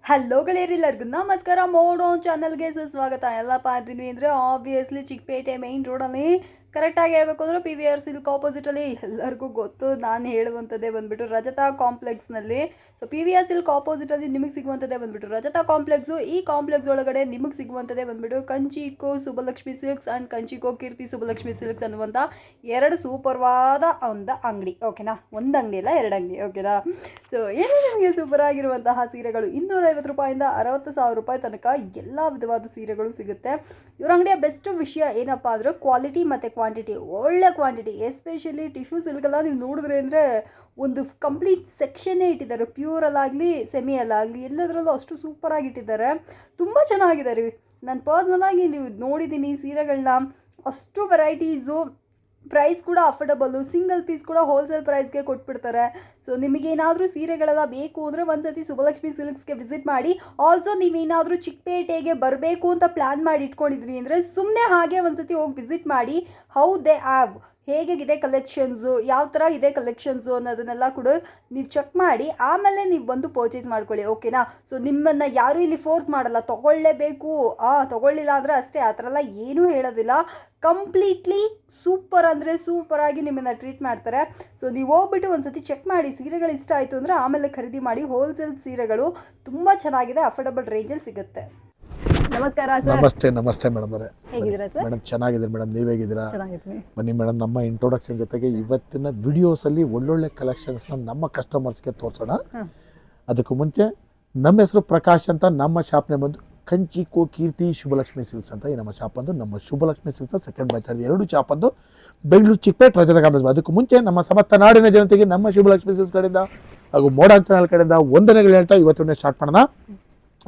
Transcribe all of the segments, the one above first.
Hello ಗೆಳೆಯರೆಲ್ಲರಿಗೂ ನಮಸ್ಕಾರ. ಮೋಡೋ ಚಾನಲ್ಗೆ ಸುಸ್ವಾಗತ. ಎಲ್ಲಪ್ಪ ಅಂತೀನಿ ಅಂದರೆ ಆಬ್ವಿಯಸ್ಲಿ ಚಿಕ್ಕಪೇಟೆ ಮೈನ್ ರೋಡಲ್ಲಿ ಕರೆಕ್ಟಾಗಿ ಹೇಳ್ಬೇಕು ಅಂದರೆ PVR ಸಿಲ್ಕ್ ಆಪೋಸಿಟಲ್ಲಿ ಎಲ್ಲರಿಗೂ ಗೊತ್ತು. ನಾನು ಹೇಳುವಂಥದ್ದೇ ಬಂದುಬಿಟ್ಟು ರಜತಾ ಕಾಂಪ್ಲೆಕ್ಸ್ನಲ್ಲಿ. ಸೊ PVR ಸಿಲ್ಕ್ ಆಪೋಸಿಟಲ್ಲಿ ನಿಮಗೆ ಸಿಗುವಂಥದ್ದೇ ಬಂದುಬಿಟ್ಟು ರಜತಾ ಕಾಂಪ್ಲೆಕ್ಸು. ಈ ಕಾಂಪ್ಲೆಕ್ಸ್ ಒಳಗಡೆ ನಿಮಗೆ ಸಿಗುವಂಥದ್ದೇ ಬಂದುಬಿಟ್ಟು Kanchiko Subbalakshmi silks and Kanchiko Keerthi Subbalakshmi silks ಅನ್ನುವಂಥ ಎರಡು ಸೂಪರ್ವಾದ ಒಂದು ಅಂಗಡಿ. ಓಕೆನಾ, ಒಂದು ಅಂಗಡಿ ಅಲ್ಲ, ಎರಡು ಅಂಗಡಿ. ಓಕೆನಾ. ಸೊ ಏನು ನಿಮಗೆ ಸೂಪರ್ ಆಗಿರುವಂತಹ ಸೀರೆಗಳು 250 ರೂಪಾಯಿಂದ 60,000 ರೂಪಾಯಿ ತನಕ ಎಲ್ಲ ವಿಧವಾದ ಸೀರೆಗಳು ಸಿಗುತ್ತೆ. ಇವ್ರ ಅಂಗಡಿಯ ಬೆಸ್ಟ್ ವಿಷಯ ಏನಪ್ಪ ಅಂದರೆ ಕ್ವಾಲಿಟಿ ಮತ್ತು ಕ್ವಾಂಟಿಟಿ, ಒಳ್ಳೆ ಕ್ವಾಂಟಿಟಿ. ಎಸ್ಪೆಷಲಿ ಟಿಶ್ಯೂ ಸಿಲ್ಕೆಲ್ಲ ನೀವು ನೋಡಿದ್ರೆ ಅಂದರೆ ಒಂದು ಕಂಪ್ಲೀಟ್ ಸೆಕ್ಷನ್ನೇ ಇಟ್ಟಿದ್ದಾರೆ. ಪ್ಯೂರಲ್ಲಾಗಲಿ ಸೆಮಿಯಲ್ಲಾಗಲಿ ಎಲ್ಲದರಲ್ಲೂ ಅಷ್ಟು ಸೂಪರಾಗಿ ಇಟ್ಟಿದ್ದಾರೆ. ತುಂಬ ಚೆನ್ನಾಗಿದೆ ರೀ. ನಾನು ಪರ್ಸ್ನಲಾಗಿ ನೀವು ನೋಡಿದ್ದೀನಿ ಸೀರೆಗಳನ್ನ, ಅಷ್ಟು ವೆರೈಟೀಸು. ಪ್ರೈಸ್ ಕೂಡ ಅಫೋರ್ಡಬಲ್ಲು, ಸಿಂಗಲ್ ಪೀಸ್ ಕೂಡ ಹೋಲ್ಸೇಲ್ ಪ್ರೈಸ್ಗೆ ಕೊಟ್ಬಿಡ್ತಾರೆ. ಸೊ ನಿಮಗೇನಾದರೂ ಸೀರೆಗಳೆಲ್ಲ ಬೇಕು ಅಂದರೆ ಒಂದ್ಸತಿ ಸುಬ್ಬಲಕ್ಷ್ಮಿ ಸಿಲ್ಕ್ಸ್ಗೆ ವಿಸಿಟ್ ಮಾಡಿ. ಆಲ್ಸೋ ನೀವೇನಾದರೂ ಚಿಕ್ಕಪೇಟೆಗೆ ಬರಬೇಕು ಅಂತ ಪ್ಲ್ಯಾನ್ ಮಾಡಿ ಇಟ್ಕೊಂಡಿದ್ರಿ ಅಂದರೆ ಸುಮ್ಮನೆ ಹಾಗೆ ಒಂದ್ಸತಿ ಹೋಗಿ ವಿಸಿಟ್ ಮಾಡಿ. ಹೌ ದೇ ಹ್ಯಾವ್, ಹೇಗಿದೆ ಕಲೆಕ್ಷನ್ಸು, ಯಾವ ಥರ ಇದೆ ಕಲೆಕ್ಷನ್ಸು ಅನ್ನೋದನ್ನೆಲ್ಲ ಕೂಡ ನೀವು ಚೆಕ್ ಮಾಡಿ ಆಮೇಲೆ ನೀವು ಬಂದು ಪರ್ಚೇಸ್ ಮಾಡ್ಕೊಳ್ಳಿ. ಓಕೆನಾ. ಸೊ ನಿಮ್ಮನ್ನು ಯಾರೂ ಇಲ್ಲಿ ಫೋರ್ಸ್ ಮಾಡಲ್ಲ, ತೊಗೊಳ್ಳೇಬೇಕು, ತೊಗೊಳ್ಳಿಲ್ಲ ಅಂದರೆ ಅಷ್ಟೇ, ಆ ಥರ ಎಲ್ಲ ಏನೂ ಹೇಳೋದಿಲ್ಲ. ಕಂಪ್ಲೀಟ್ಲಿ ಸೂಪರ್ ಅಂದರೆ ಸೂಪರಾಗಿ ನಿಮ್ಮನ್ನು ಟ್ರೀಟ್ ಮಾಡ್ತಾರೆ. ಸೊ ನೀವು ಹೋಗ್ಬಿಟ್ಟು ಒಂದು ಸತಿ ಚೆಕ್ ಮಾಡಿ, ಸೀರೆಗಳು ಇಷ್ಟ ಆಯಿತು ಅಂದರೆ ಆಮೇಲೆ ಖರೀದಿ ಮಾಡಿ. ಹೋಲ್ಸೇಲ್ ಸೀರೆಗಳು ತುಂಬ ಚೆನ್ನಾಗಿದೆ, ಅಫೋರ್ಡಬಲ್ ರೇಂಜಲ್ಲಿ ಸಿಗುತ್ತೆ. ನಮಸ್ಕಾರ ಸರ್. ನಮಸ್ತೆ. ನಮಸ್ತೆ ಮೇಡಮ್ ಅವರೇ. ಹೇಗಿದ್ದೀರಾ ಸರ್? ಮೇಡಮ್ ಚೆನ್ನಾಗಿದ್ದೀರಿ ಮೇಡಮ್, ನೀವು ಹೇಗಿದ್ದೀರಾ? ಚೆನ್ನಾಗಿದ್ದೀನಿ. ಬನ್ನಿ ಮೇಡಮ್, ನಮ್ಮ ಇಂಟ್ರೊಡಕ್ಷನ್ ಜೊತೆಗೆ ಇವತ್ತಿನ ವಿಡಿಯೋಸಲ್ಲಿ ಒಳ್ಳೊಳ್ಳೆ ಕಲೆಕ್ಷನ್ಸ್ನ ನಮ್ಮ ಕಸ್ಟಮರ್ಸ್ಗೆ ತೋರಿಸೋಣ. ಅದಕ್ಕೂ ಮುಂಚೆ ನಮ್ಮ ಹೆಸರು ಪ್ರಕಾಶ್ ಅಂತ. ನಮ್ಮ ಶಾಪ್ನೇ ಬಂದು ಕಂಚಿಕೋ ಕೀರ್ತಿ ಶುಭಲಕ್ಷ್ಮಿ ಸಿಲ್ಕ್ಸ್ ಅಂತ ಈ ನಮ್ಮ ಶಾಪ್ ಬಂದು ನಮ್ಮ Shubhalakshmi silks second by third ಎರಡು ಶಾಪ್ ಬಂದು ಬೆಂಗಳೂರು ಚಿಕ್ಕಪೇಟೆ ರಜತ ಕಾಂಪ್ಲೆಕ್ಸ್. ಅದಕ್ಕೂ ಮುಂಚೆ ನಮ್ಮ ಸಮಸ್ತ ನಾಡಿನ ಜನತೆಗೆ ನಮ್ಮ ಶುಭಲಕ್ಷ್ಮಿ ಸಿಲ್ಕ್ಸ್ ಕಡೆಯಿಂದ ಹಾಗೂ ಮೋಡರ್ನ್ ಚಾನಲ್ ಕಡೆಯಿಂದ ವಂದನೆಗಳು ಹೇಳ್ತಾ ಇವತ್ತಿನ ಸ್ಟಾರ್ಟ್ ಮಾಡೋಣ.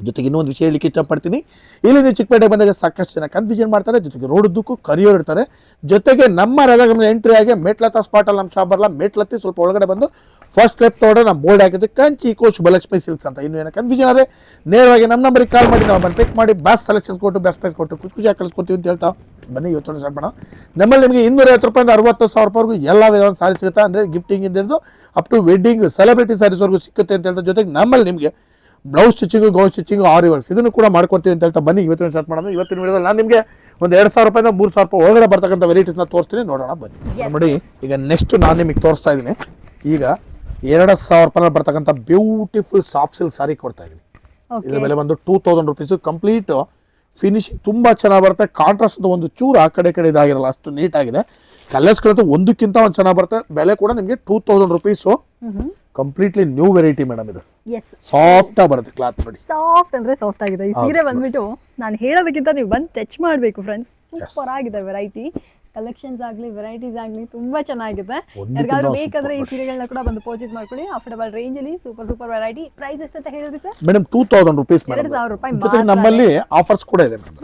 ಜೊತೆಗೆ ಇನ್ನೊಂದು ವಿಷಯ ಹೇಳಲಿಕ್ಕೆ ಇಷ್ಟಪಡ್ತೀನಿ. ಇಲ್ಲಿ ನೀವು ಚಿಕ್ಕಪೇಟೆಗೆ ಬಂದಾಗ ಸಾಕಷ್ಟು ಜನ ಕನ್ಫ್ಯೂಷನ್ ಮಾಡ್ತಾರೆ, ಜೊತೆಗೆ ರೋಡದ್ದಕ್ಕೂ ಕರಿಯೋರು ಇರ್ತಾರೆ. ಜೊತೆಗೆ ನಮ್ಮ ರಜಾಗಮನ ಎಂಟ್ರಿ ಆಗಿ ಮೇಟ್ಲತ್ತ ಸ್ಪಾಟಲ್ಲಿ ನಮ್ಮ ಶಾಪ್ ಬರಲ್ಲ, ಮೇಟ್ಲತ್ತಿ ಸ್ವಲ್ಪ ಒಳಗಡೆ ಬಂದು ಫಸ್ಟ್ ಸ್ಟೆಪ್ ತೊಗೊಂಡ್ರೆ ನಮ್ಮ ಬೋರ್ಡ್ ಹಾಕಿದ್ದು ಕಂಚಿಕೋ ಶುಭಲಕ್ಷ್ಮಿ ಸಿಲ್ಕ್ಸ್ ಅಂತ. ಇನ್ನೂ ಏನೋ ಕನ್ಫ್ಯೂಷನ್ ಆದರೆ ನೇರವಾಗಿ ನಮ್ಮ ನಂಬರಿಗೆ ಕಾಲ್ ಮಾಡಿ ನಾವು ಬಂದು ಪಿಕ್ ಮಾಡಿ ಬೆಸ್ಟ್ ಸೆಲೆಕ್ಷನ್ ಕೊಟ್ಟು ಬೆಸ್ಟ್ ಪ್ರೈಸ್ ಕೊಟ್ಟು ಖುಷಿಯಾಗಿ ಕಳಿಸ್ಕೊಡ್ತೀವಿ ಅಂತ ಹೇಳ್ತಾ ಬನ್ನಿ ಇವತ್ತು ಸ್ಟಾರ್ಟ್ ಮಾಡೋಣ. ನಮ್ಮಲ್ಲಿ ನಿಮಗೆ 250 ರೂಪಾಯಿಂದ 60,000 ರೂಪಾಯಿವರೆಗೂ ಎಲ್ಲ ವಿಧವಾದ ಸಾರಿ ಸಿಗುತ್ತೆ. ಅಂದರೆ ಗಿಫ್ಟಿಂಗ್ ಇಂದ ಅಪ್ ಟು ವೆಡ್ಡಿಂಗ್ ಸೆಲೆಬ್ರಿಟಿ ಸಾರೀಸ್ವರೆಗೂ ಸಿಗುತ್ತೆ ಅಂತ ಹೇಳ್ತಾ, ಜೊತೆಗೆ ನಮ್ಮಲ್ಲಿ ನಿಮಗೆ ಬ್ಲೌಸ್ ಸ್ಟಿಚಿಂಗು, ಗೌನ್ ಸ್ಟಿಚಿಂಗು, ಆರಿ ವರ್ಕ್ಸ್ ಇದನ್ನು ಕೂಡ ಮಾಡ್ಕೊಡ್ತೀವಿ ಅಂತ ಹೇಳ್ತಾ ಬನ್ನಿ ಇವತ್ತಿನ ಸ್ಟಾರ್ಟ್ ಮಾಡೋಣ. ಇವತ್ತಿನ ವಿಡಿಯೋದಲ್ಲಿ ನಾನು ನಿಮಗೆ ಒಂದು 2,000 ರೂಪಾಯಿಂದ 3,000 ರೂಪಾಯಿ ಒಳಗಡೆ ಬರ್ತಕ್ಕಂಥ ವೆರೈಟೀಸ್ನ ತೋರಿಸ್ತೀನಿ, ನೋಡೋಣ ಬನ್ನಿ. ನೋಡಿ, ಈಗ ನೆಕ್ಸ್ಟ್ ನಾನು ನಿಮಗೆ ತೋರಿಸ್ತಾ ಇದ್ದೀನಿ. ಈಗ 2,000 ರೂಪಾಯಿ ಬರ್ತಕ್ಕಂಥ ಬ್ಯೂಟಿಫುಲ್ ಸಾಫ್ಟ್ ಸಿಲ್ಕ್ ಸಾರಿ ಕೊಡ್ತಾ ಇದ್ದೀನಿ. ಇದ್ರ ಮೇಲೆ ಬಂದು 2,000 ರೂಪೀಸು ಕಂಪ್ಲೀಟ್ ಫಿನಿಶಿಂಗ್ ತುಂಬ ಚೆನ್ನಾಗಿ ಬರುತ್ತೆ. ಕಾಂಟ್ರಾಸ್ಟ್ ಅಂತ ಒಂದು ಚೂರು ಆ ಕಡೆ ಇದಾಗಿರಲ್ಲ, ಅಷ್ಟು ನೀಟಾಗಿದೆ. ಕಲರ್ಸ್ಗಳಂತೂ ಒಂದಕ್ಕಿಂತ ಒಂದು ಚೆನ್ನಾಗಿ ಬರುತ್ತೆ. ಬೆಲೆ ಕೂಡ ನಿಮಗೆ 2,000 rupees. Completely new variety madam. ಇದು ಸಾಫ್ಟ್ ಆಗಿ ಬರುತ್ತೆ ಕ್ಲಾತ್. ನೋಡಿ, ಸಾಫ್ಟ್ ಅಂದ್ರೆ ಸಾಫ್ಟ್ ಆಗಿದೆ ಈ ಸೀರೆ ಬಂದ್ಬಿಟ್ಟು. ನಾನು ಹೇಳೋದಕ್ಕಿಂತ ನೀವು ಬಂದು ಟಚ್ ಮಾಡಬೇಕು ಫ್ರೆಂಡ್ಸ್. ಸೂಪರ್ ಆಗಿದೆ ವೆರೈಟಿ, ಕಲೆಕ್ಷನ್ಸ್ ಆಗಲಿ ವೆರೈಟೀಸ್ ಆಗಲಿ ತುಂಬಾ ಚೆನ್ನಾಗಿದೆ. ಯಾರಿಗಾದ್ರೂ ಬೇಕಾದ್ರೆ ಈ ಸೀರೆಗಳನ್ನ ಕೂಡ ಬಂದು ಪರ್ಚೇಸ್ ಮಾಡ್ಕೊಳ್ಳಿ. ಅಫೋರ್ಡಬಲ್ ರೇಂಜ್ ಅಲ್ಲಿ ಸೂಪರ್ ವೆರೈಟಿ. ಪ್ರೈಸ್ ಎಷ್ಟು ಅಂತ ಹೇಳಿದ್ರಿ ಸರ್? Madam 2,000 rupees. 2,000 ರೂಪಾಯಿ. ಜೊತೆಗೆ ನಮ್ಮಲ್ಲಿ ಆಫರ್ಸ್ ಕೂಡ ಇದೆ ಮೇಡಮ್.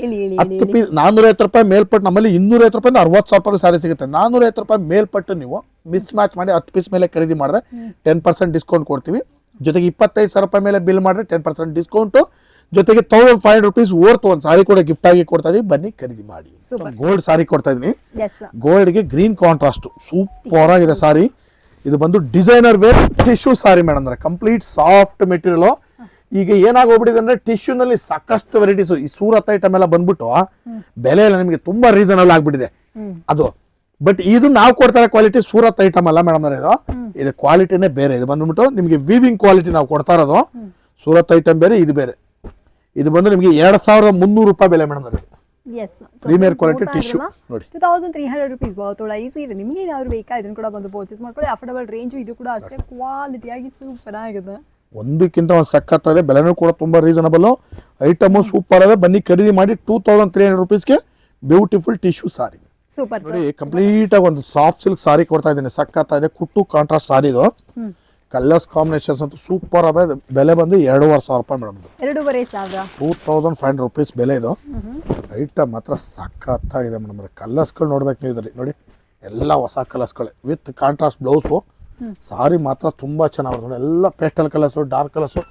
ಹೇಳಿ 10 ಪೀಸ್ 450 ರೂಪಾಯಿ ಮೇಲ್ಪಟ್ಟು ನಮ್ಮಲ್ಲಿ 250 ರೂಪಾಯಿಂದ 60,000 ರೂಪಾಯಿ ಸಾರಿ ಸಿಗುತ್ತೆ. 450 ರೂಪಾಯಿ ಮೇಲ್ಪಟ್ಟು ನೀವು ಮಿಸ್ ಮ್ಯಾಚ್ ಮಾಡಿ 10 ಪೀಸ್ ಮೇಲೆ ಖರೀದಿ ಮಾಡಿದ್ರೆ 10% ಡಿಸ್ಕೌಂಟ್ ಕೊಡ್ತೀವಿ. ಜೊತೆಗೆ 25,000 ರೂಪಾಯಿ ಮೇಲೆ ಬಿಲ್ ಮಾಡಿದ್ರೆ 10% ಡಿಸ್ಕೌಂಟು. ಜೊತೆಗೆ 1,500 ರೂಪೀಸ್ ಓರ್ತು ಒಂದು ಸಾರಿ ಕೂಡ ಗಿಫ್ಟ್ ಆಗಿ ಕೊಡ್ತಾ ಇದೀವಿ. ಬನ್ನಿ ಖರೀದಿ ಮಾಡಿ. ಗೋಲ್ಡ್ ಸಾರಿ ಕೊಡ್ತಾ ಇದೀನಿ. ಗೋಲ್ಡ್ಗೆ ಗ್ರೀನ್ ಕಾಂಟ್ರಾಸ್ಟ್ ಸೂಪರ್ ಆಗಿದೆ ಸಾರಿ. ಇದು ಬಂದು designer wear tissue sari madam. ಅಂದ್ರೆ ಕಂಪ್ಲೀಟ್ ಸಾಫ್ಟ್ ಮೆಟೀರಿಯಲ್. ಈಗ ಏನಾಗೋಗ್ಬಿಟ್ಟಿದೆ ಅಂದ್ರೆ ಟಿಶ್ಯೂನಲ್ಲಿ ಸಾಕಷ್ಟು ವೆರೈಟೀಸ್. ಈ ಸೂರತ್ ಐಟಮ್ ಎಲ್ಲ ಬಂದ್ಬಿಟ್ಟು ಬೆಲೆ ಎಲ್ಲ ನಿಮಗೆ ತುಂಬಾ ರೀಸನಬಲ್ ಆಗ್ಬಿಟ್ಟಿದೆ ಅದು. ಬಟ್ ಇದು ನಾವು ಕೊಡ್ತಾರೆ ಕ್ವಾಲಿಟಿ ಸೂರತ್ ಐಟಮ್ ಅಲ್ಲ ಮೇಡಮ್. ಇದು ಕ್ವಾಲಿಟಿನೇ ಬೇರೆ. ಇದು ಬಂದ್ಬಿಟ್ಟು ನಿಮಗೆ ವೀವಿಂಗ್ ಕ್ವಾಲಿಟಿ ನಾವು ಕೊಡ್ತಾ ಇರೋದು. ಸೂರತ್ ಐಟಮ್ ಬೇರೆ, ಇದು ಬೇರೆ. ಇದು ಬಂದು ನಿಮಗೆ 2,300 ರೂಪಾಯಿ ಬೆಲೆ ಮೇಡಮ್. ಪ್ರೀಮಿಯರ್ ಕ್ವಾಲಿಟಿ ಟಿಶ್ಯೂ ನೋಡಿ, 2,300 ರೂಪೀಸ್. ಬಹುತೋಳ ಈ ಸೀರೆ ನಿಮಗೆ ಏನಾದ್ರು ಬೇಕಾ ಇದನ್ನು ಕೂಡ ಬಂದು ಪರ್ಚೇಸ್ ಮಾಡ್ಕೊಳ್ಳಿ. Affordable range. ಇದು ಕೂಡ ಅಷ್ಟೇ ಕ್ವಾಲಿಟಿಯಾಗಿ ಸೂಪರ್ ಆಗಿದೆ. ಒಂದಕ್ಕಿಂತ ಒಂದು ಸಖತ್ತಾಗಿದೆ. ಬೆಲೆನೂ ಕೂಡ ತುಂಬಾ ರೀಸನಬಲ್. ಐಟಮು ಸೂಪರ್ ಇದೆ. ಬನ್ನಿ ಖರೀದಿ ಮಾಡಿ. 2,300 ರೂಪೀಸ್ಗೆ ಬ್ಯೂಟಿಫುಲ್ ಟಿಶ್ಯೂ ಸಾರಿ ಸೂಪರ್ ನೋಡಿ. ಕಂಪ್ಲೀಟ್ ಆಗಿ ಒಂದು ಸಾಫ್ಟ್ ಸಿಲ್ಕ್ ಸಾರಿ ಕೊಡ್ತಾ ಇದ್ದೀನಿ. ಸಖತ್ತಾಗಿದೆ. ಕುಟ್ಟು ಕಾಂಟ್ರಾಸ್ಟ್ ಸಾರಿ. ಇದು ಕಲರ್ಸ್ ಕಾಂಬಿನೇಷನ್ಸ್ ಅಂತೂ ಸೂಪರ್ ಆಗಿದೆ. ಬೆಲೆ ಬಂದು 2,500 ರೂಪಾಯಿ ಮೇಡಮ್. 2,500. 2,500 ರೂಪೀಸ್ ಬೆಲೆ. ಇದು ಐಟಮ್ ಮಾತ್ರ ಸಖತ್ತಾಗಿದೆ ಮೇಡಮ್. ಕಲರ್ಸ್ಗಳು ನೋಡ್ಬೇಕು ನೀವು ಇದರಲ್ಲಿ. ನೋಡಿ, ಎಲ್ಲ ಹೊಸ ಕಲರ್ಸ್ಗಳೇ ವಿತ್ ಕಾಂಟ್ರಾಸ್ಟ್ ಬ್ಲೌಸು. ಸಾರಿ ಮಾತ್ರ ತುಂಬಾ ಚೆನ್ನಾಗಿ ನೋಡಿ, ಎಲ್ಲ ಪೇಸ್ಟಲ್ ಕಲರ್ಸು, ಡಾರ್ಕ್ ಕಲರ್ಸು,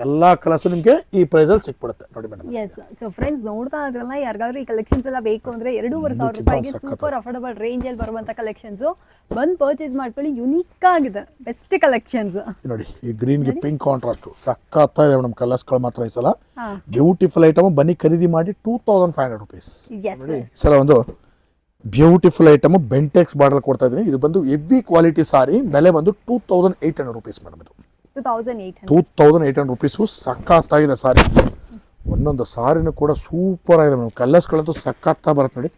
ಎಲ್ಲ ಕಲರ್ಸು ನಿಮಗೆ ಈ ಪ್ರೈಸಲ್ಲಿ ಸಿಕ್ಬಿಡುತ್ತೆ ನೋಡಿ ಮೇಡಮ್. ಎಸ್ ಸೊ ಫ್ರೆಂಡ್ಸ್ ನೋಡ್ತಾ ಇದ್ರಲ್ಲ, ಯಾರಿಗಾದ್ರೂ ಈ ಕಲೆಕ್ಷನ್ಸ್ ಎಲ್ಲ ಬೇಕು ಅಂದ್ರೆ 2,500 ರೂಪಾಯಿಗೆ ಸೂಪರ್ ಅಫೋರ್ಡಬಲ್ ರೇಂಜ್ ಅಲ್ಲಿ ಬರುವಂತ ಕಲೆಕ್ಷನ್ಸ್ ಬಂದು ಪರ್ಚೇಸ್ ಮಾಡ್ಕೊಳ್ಳಿ. ಯುನೀಕ್ ಆಗಿದೆ, ಬೆಸ್ಟ್ ಕಲೆಕ್ಷನ್ಸ್ ನೋಡಿ. ಈ ಗ್ರೀನ್ಗೆ ಪಿಂಕ್ ಕಾಂಟ್ರಾಸ್ಟ್ ಸಕ್ಕತ್ತಾಗಿದೆ ಮೇಡಮ್. ಕಲರ್ಸ್ಗಳು ಮಾತ್ರ ಈ ಸಲ ಬ್ಯೂಟಿಫುಲ್ ಐಟಮ್. ಬನ್ನಿ ಖರೀದಿ ಮಾಡಿ 2,500 ರೂಪೀಸ್. ನೋಡಿ ಈ ಸಲ ಒಂದು ಬ್ಯೂಟಿಫುಲ್ ಐಟಮ್ ಬೆಂಟೆಕ್ಸ್ ಬಾರ್ಡರ್ ಕೊಡ್ತಾ ಇದ್ದೀನಿ. ಇದು ಬಂದು ಹೆವಿ ಕ್ವಾಲಿಟಿ ಸಾರಿ, ಬೆಲೆ ಬಂದು 2,800 ರೂಪೀಸ್ ಮೇಡಮ್. ಇದು 2,800 ರೂಪೀಸು. ಸಕ್ಕತ್ತಾಗಿದೆ ಸಾರಿ. ಒಂದೊಂದು ಸಾರಿನೂ ಕೂಡ ಸೂಪರ್ ಆಗಿದೆ ಮೇಡಮ್. ಕಲರ್ಸ್ಗಳಂತೂ ಸಕ್ಕತ್ತ ಬರುತ್ತೆ ನೋಡಿ,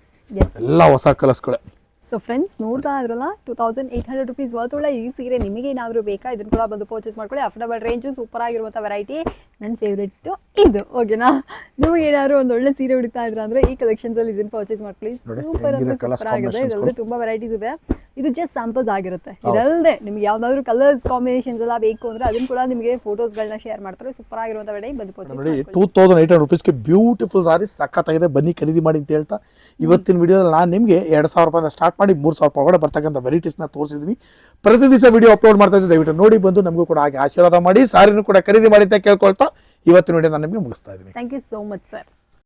ಎಲ್ಲ ಹೊಸ ಕಲರ್ಸ್ಗಳೇ. ಸೊ ಫ್ರೆಂಡ್ಸ್ ನೋಡ್ತಾ ಇದ್ರಲ್ಲ, 2,800 ರೂಪೀಸ್ ವರ್ತ್ ಈ ಸೀರೆ ನಿಮಗೆ ಏನಾದರೂ ಬೇಕಾ ಇದನ್ನು ಕೂಡ ಬಂದು ಪರ್ಚೇಸ್ ಮಾಡ್ಕೊಳ್ಳಿ. ಅಫೋರ್ಡಬಲ್ ರೇಂಜು, ಸೂಪರ್ ಆಗಿರುವಂಥ ವೆರೈಟಿ. ನನ್ನ ಫೇವ್ರೆಟ್ಟು ಇದು. ಓಕೆನಾ? ನಿಮಗೆ ಏನಾದ್ರು ಒಂದು ಒಳ್ಳೆ ಸೀರೆ ಹುಡುಕ್ತಾ ಇದ್ರ ಅಂದ್ರೆ ಈ ಕಲೆಕ್ಷನ್ಸ್ ಅಲ್ಲಿ ಇದನ್ನು ಪರ್ಚೇಸ್ ಮಾಡ್ಕೊಳ್ಳಿ. ಸೂಪರ್ ಅಂದ್ರೆ ಸೂಪರ್ ಆಗಿದೆ. ಇದರಲ್ಲಿ ತುಂಬಾ ವೆರೈಟೀಸ್ ಇದೆ. ಇದು ಜಸ್ಟ್ ಸ್ಯಾಂಪಲ್ಸ್ ಆಗಿರುತ್ತೆ. ಇದಲ್ಲದೆ ನಿಮ್ಗೆ ಯಾವ್ದಾದ್ರು ಕಲರ್ಸ್ ಕಾಂಬಿನೇಷನ್ಸ್ ಎಲ್ಲ ಬೇಕು ಅಂದ್ರೆ ಅದನ್ನು ಕೂಡ ನಿಮಗೆ ಫೋಟೋಸ್ಗಳನ್ನ ಶೇರ್ ಮಾಡ್ತಾರೆ. ಸೂಪರ್ ಆಗಿರುವಂಥ ವೆರೈಟಿ ಬಂದು ಪರ್ಚೇಸ್ ನೋಡಿ. 2,800 ರೂಪೀಸ್ಗೆ ಬ್ಯೂಟಿಫುಲ್ ಸಾರಿ ಸಕ್ಕತ್ತಾಗಿದೆ. ಬನ್ನಿ ಖರೀದಿ ಮಾಡಿ ಅಂತ ಹೇಳ್ತಾ ಇವತ್ತಿನ ವಿಡಿಯೋದಲ್ಲಿ ನಾನು ನಿಮಗೆ 2,000 ರೂಪಾಯಿಂದ ಸ್ಟಾರ್ಟ್ ಮಾಡಿ 3,000 ರೂಪಾಯಿ ಒಳಗಡೆ ಬರ್ತಕ್ಕಂಥ ವೆರೈಟೀಸ್ನ ತೋರಿಸಿದ್ದೀನಿ. ಪ್ರತಿ ದಿವಸ ವಿಡಿಯೋ ಅಪ್ಲೋಡ್ ಮಾಡ್ತಾ ಇದ್ದೀನಿ. ದಯವಿಟ್ಟು ನೋಡಿ ಬಂದು ನಮಗೂ ಕೂಡ ಹಾಗೆ ಆಶೀರ್ವಾದ ಮಾಡಿ, ಸಾರಿನೂ ಕೂಡ ಖರೀದಿ ಮಾಡಿ ಅಂತ ಕೇಳ್ಕೊಳ್ತಾ ಇವತ್ತಿನ ವಿಡಿಯೋ ನಾನು ನಿಮಗೆ ಮುಗಿಸ್ತಾ ಇದ್ದೀನಿ. Thank you so much sir.